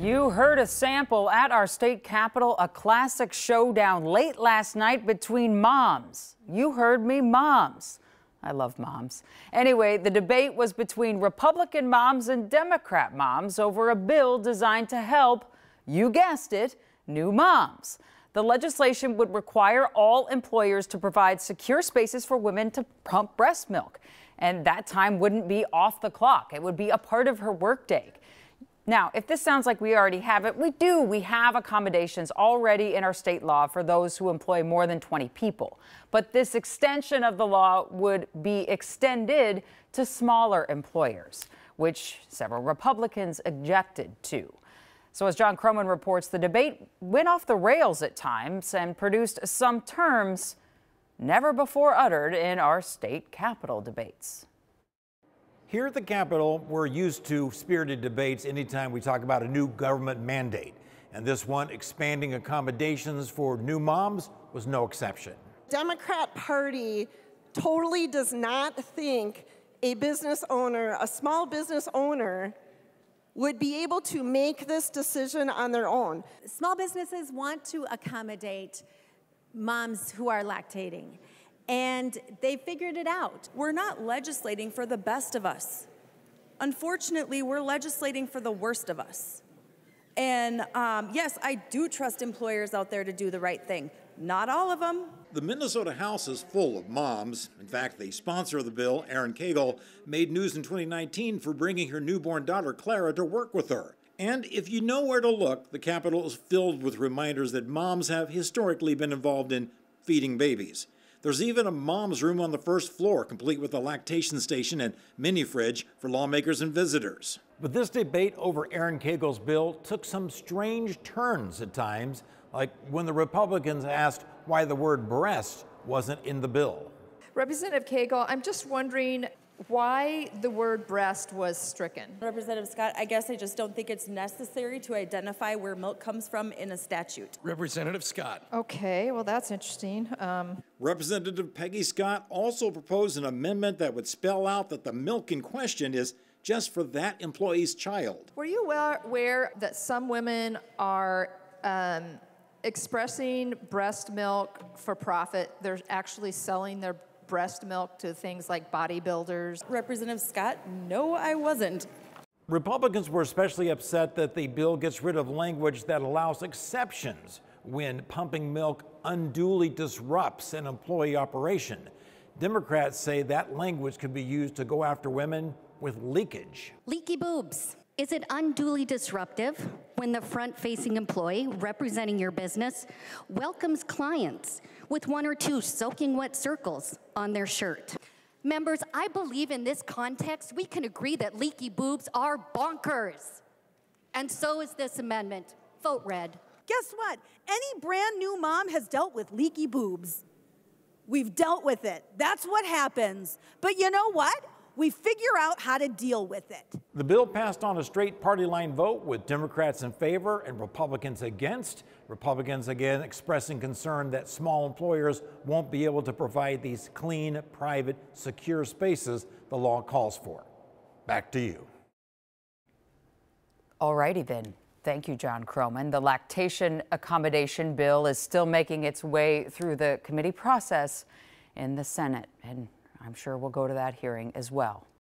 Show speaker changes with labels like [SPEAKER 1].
[SPEAKER 1] You heard a sample at our state capitol, a classic showdown late last night between moms. You heard me, moms. I love moms. Anyway, the debate was between Republican moms and Democrat moms over a bill designed to help, you guessed it, new moms. The legislation would require all employers to provide secure spaces for women to pump breast milk. And that time wouldn't be off the clock. It would be a part of her workday. Now, if this sounds like we already have it, we do. We have accommodations already in our state law for those who employ more than 20 people. But this extension of the law would be extended to smaller employers, which several Republicans objected to. So as John Croman reports, the debate went off the rails at times and produced some terms never before uttered in our state capitol debates.
[SPEAKER 2] Here at the Capitol, we're used to spirited debates anytime we talk about a new government mandate. And this one, expanding accommodations for new moms, was no exception.
[SPEAKER 3] Democrat Party totally does not think a business owner, a small business owner, would be able to make this decision on their own.
[SPEAKER 4] Small businesses want to accommodate moms who are lactating. And they figured it out.
[SPEAKER 5] We're not legislating for the best of us. Unfortunately, we're legislating for the worst of us. And yes, I do trust employers out there to do the right thing. Not all of them.
[SPEAKER 6] The Minnesota House is full of moms. In fact, the sponsor of the bill, Erin Cagle, made news in 2019 for bringing her newborn daughter, Clara, to work with her. And if you know where to look, the Capitol is filled with reminders that moms have historically been involved in feeding babies. There's even a mom's room on the first floor, complete with a lactation station and mini fridge for lawmakers and visitors.
[SPEAKER 2] But this debate over Erin Cagle's bill took some strange turns at times, like when the Republicans asked why the word breast wasn't in the bill.
[SPEAKER 7] Representative Cagle, I'm just wondering why the word breast was stricken.
[SPEAKER 5] Representative Scott, I guess I just don't think it's necessary to identify where milk comes from in a statute.
[SPEAKER 8] Representative Scott.
[SPEAKER 7] Okay, well, that's interesting.
[SPEAKER 6] Representative Peggy Scott also proposed an amendment that would spell out that the milk in question is just for that employee's child.
[SPEAKER 7] Were you aware that some women are expressing breast milk for profit? They're actually selling their breast milk to things like bodybuilders?
[SPEAKER 5] Representative Scott, no, I wasn't.
[SPEAKER 2] Republicans were especially upset that the bill gets rid of language that allows exceptions when pumping milk unduly disrupts an employee operation. Democrats say that language could be used to go after women with leakage.
[SPEAKER 9] Leaky boobs. Is it unduly disruptive when the front-facing employee representing your business welcomes clients with one or two soaking wet circles on their shirt? Members, I believe in this context, we can agree that leaky boobs are bonkers. And so is this amendment. Vote red.
[SPEAKER 4] Guess what? Any brand new mom has dealt with leaky boobs. We've dealt with it. That's what happens. But you know what? We figure out how to deal with it.
[SPEAKER 2] The bill passed on a straight party line vote with Democrats in favor and Republicans against. Republicans again expressing concern that small employers won't be able to provide these clean, private, secure spaces the law calls for. Back to you.
[SPEAKER 1] All righty then. Thank you, John Croman. The lactation accommodation bill is still making its way through the committee process in the Senate, and I'm sure we'll go to that hearing as well.